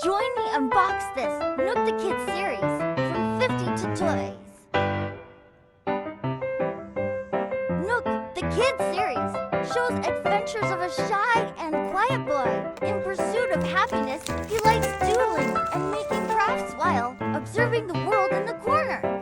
Join me unbox this Nook the Kid series from 50 to Toys. Nook the Kid series shows adventures of a shy and quiet boy. In pursuit of happiness, he likes doodling and making crafts while observing the world in the corner.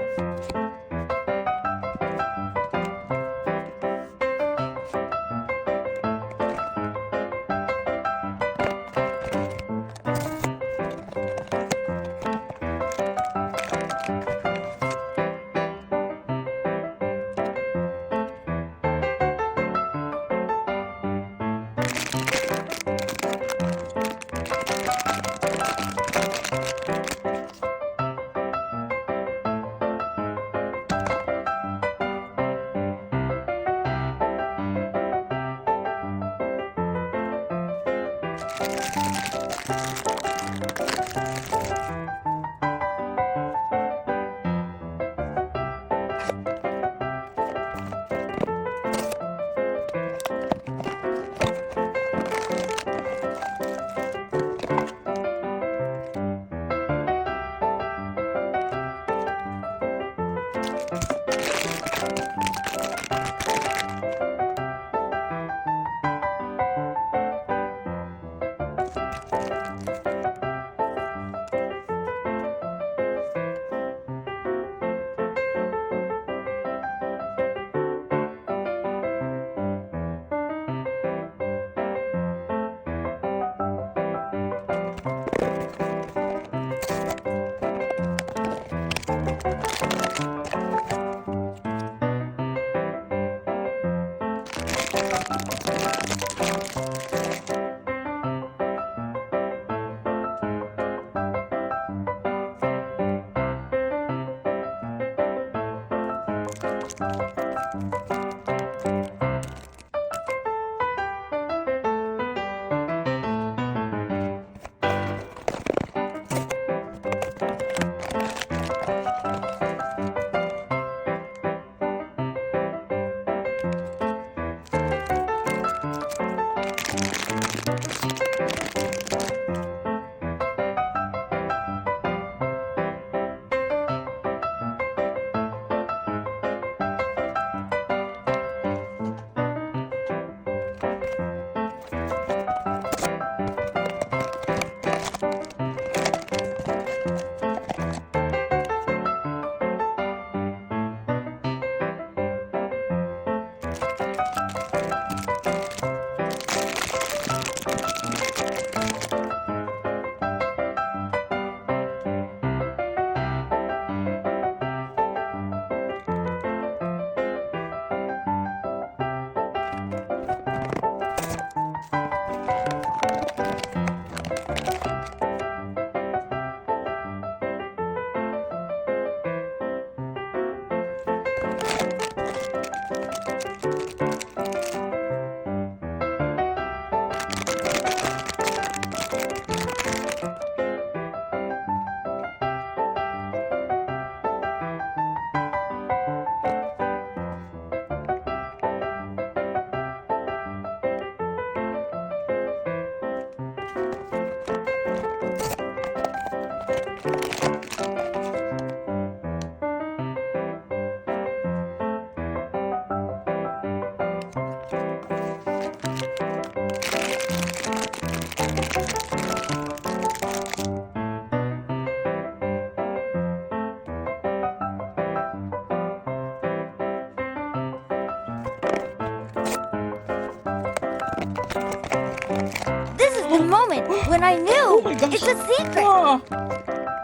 The moment when I knew Oh my gosh. it's a secret. Oh.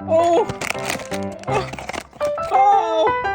Oh. Oh.